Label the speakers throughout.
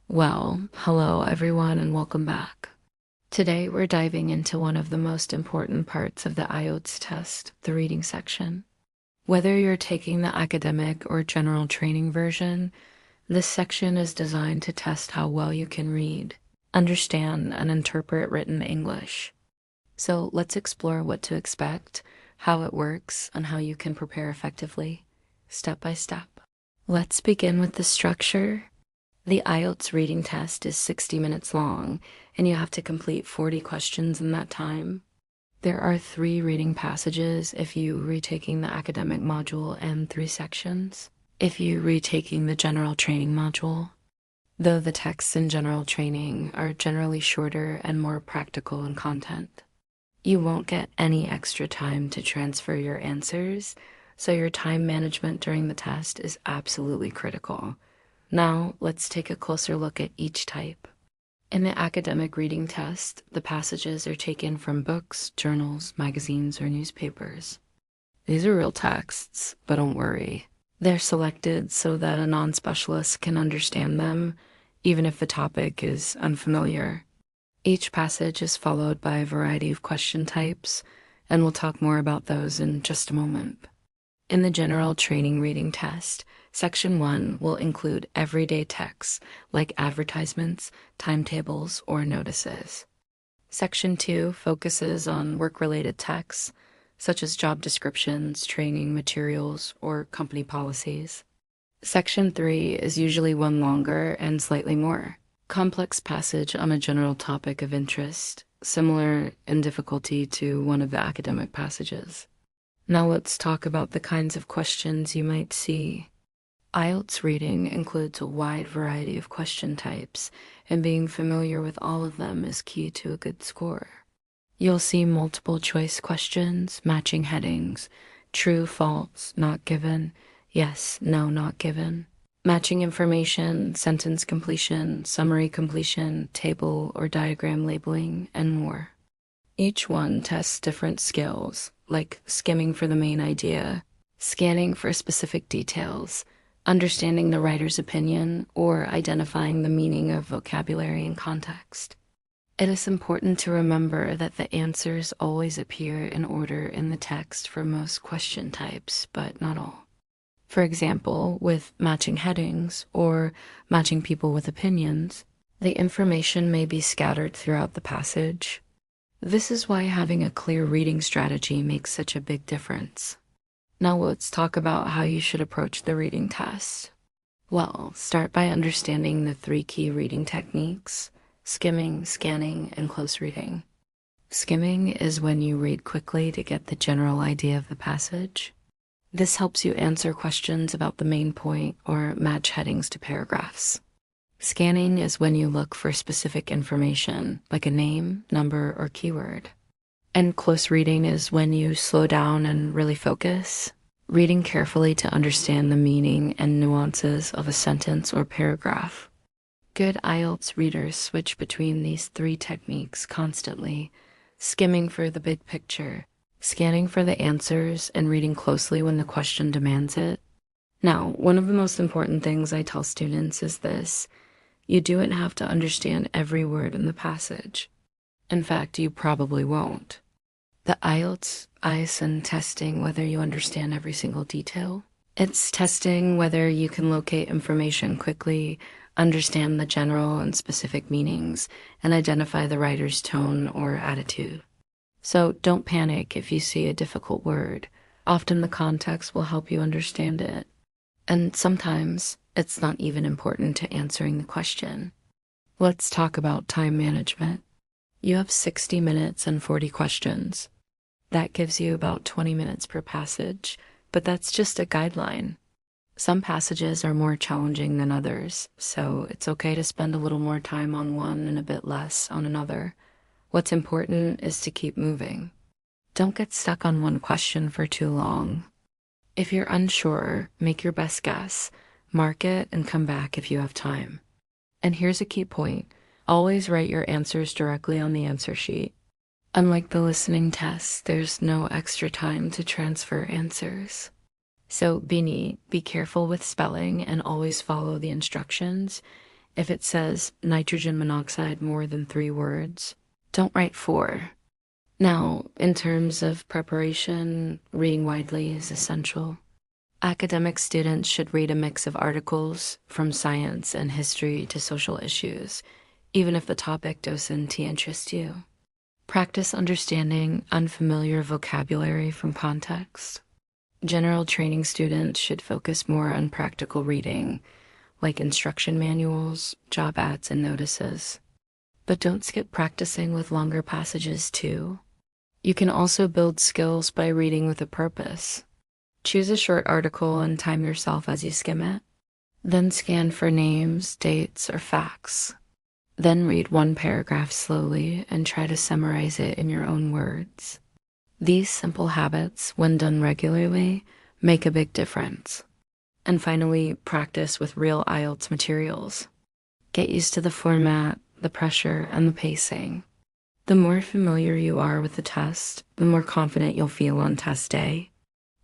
Speaker 1: Well, hello everyone and welcome back. Today we're diving into one of the most important parts of the IELTS test, the reading section. Whether you're taking the academic or general training version, this section is designed to test how well you can read, understand, and interpret written English. So let's explore what to expect, how it works, and how you can prepare effectively, step by step. Let's begin with the structure. The IELTS reading test is 60 minutes long, and you have to complete 40 questions in that time. There are 3 reading passages if you're retaking the academic module and 3 sections if you're retaking the general training module. Though the texts in general training are generally shorter and more practical in content. You won't get any extra time to transfer your answers, so your time management during the test is absolutely critical. Now, let's take a closer look at each type. In the academic reading test, the passages are taken from books, journals, magazines, or newspapers. These are real texts, but don't worry. They're selected so that a non-specialist can understand them, even if the topic is unfamiliar. Each passage is followed by a variety of question types, and we'll talk more about those in just a moment. In the general training reading test, Section 1 will include everyday texts like advertisements, timetables, or notices. Section 2 focuses on work-related texts, such as job descriptions, training materials, or company policies. Section 3 is usually one longer and slightly more complex passage on a general topic of interest, similar in difficulty to one of the academic passages. Now let's talk about the kinds of questions you might see. IELTS reading includes a wide variety of question types, and being familiar with all of them is key to a good score. You'll see multiple choice questions, matching headings, true, false, not given, yes, no, not given, matching information, sentence completion, summary completion, table or diagram labeling, and more. Each one tests different skills, like skimming for the main idea, scanning for specific details, understanding the writer's opinion, or identifying the meaning of vocabulary and context. It is important to remember that the answers always appear in order in the text for most question types, but not all. For example, with matching headings or matching people with opinions, the information may be scattered throughout the passage. This is why having a clear reading strategy makes such a big difference. Now let's talk about how you should approach the reading test. Well, start by understanding the 3 key reading techniques: skimming, scanning, and close reading. Skimming is when you read quickly to get the general idea of the passage. This helps you answer questions about the main point or match headings to paragraphs. Scanning is when you look for specific information, like a name, number, or keyword. And close reading is when you slow down and really focus, reading carefully to understand the meaning and nuances of a sentence or paragraph. Good IELTS readers switch between these 3 techniques constantly, skimming for the big picture, scanning for the answers, and reading closely when the question demands it. Now, one of the most important things I tell students is this: you don't have to understand every word in the passage. In fact, you probably won't. The IELTS isn't testing whether you understand every single detail. It's testing whether you can locate information quickly, understand the general and specific meanings, and identify the writer's tone or attitude. So don't panic if you see a difficult word. Often the context will help you understand it. And sometimes it's not even important to answering the question. Let's talk about time management. You have 60 minutes and 40 questions. That gives you about 20 minutes per passage, but that's just a guideline. Some passages are more challenging than others, so it's okay to spend a little more time on one and a bit less on another. What's important is to keep moving. Don't get stuck on one question for too long. If you're unsure, make your best guess, mark it, and come back if you have time. And here's a key point: always write your answers directly on the answer sheet. Unlike the listening test, there's no extra time to transfer answers. So be neat, be careful with spelling, and always follow the instructions. If it says nitrogen monoxide more than 3 words, don't write 4. Now, in terms of preparation, reading widely is essential. Academic students should read a mix of articles from science and history to social issues, even if the topic doesn't interest you. Practice understanding unfamiliar vocabulary from context. General training students should focus more on practical reading, like instruction manuals, job ads, and notices. But don't skip practicing with longer passages too. You can also build skills by reading with a purpose. Choose a short article and time yourself as you skim it. Then scan for names, dates, or facts. Then read one paragraph slowly and try to summarize it in your own words. These simple habits, when done regularly, make a big difference. And finally, practice with real IELTS materials. Get used to the format, the pressure, and the pacing. The more familiar you are with the test, the more confident you'll feel on test day.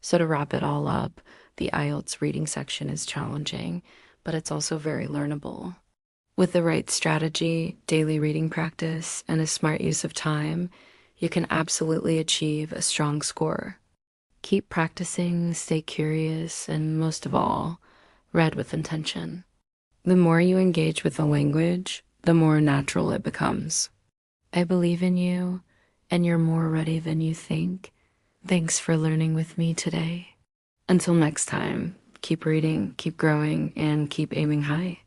Speaker 1: So to wrap it all up, the IELTS reading section is challenging, but it's also very learnable. With the right strategy, daily reading practice, and a smart use of time, you can absolutely achieve a strong score. Keep practicing, stay curious, and most of all, read with intention. The more you engage with the language, the more natural it becomes. I believe in you, and you're more ready than you think. Thanks for learning with me today. Until next time, keep reading, keep growing, and keep aiming high.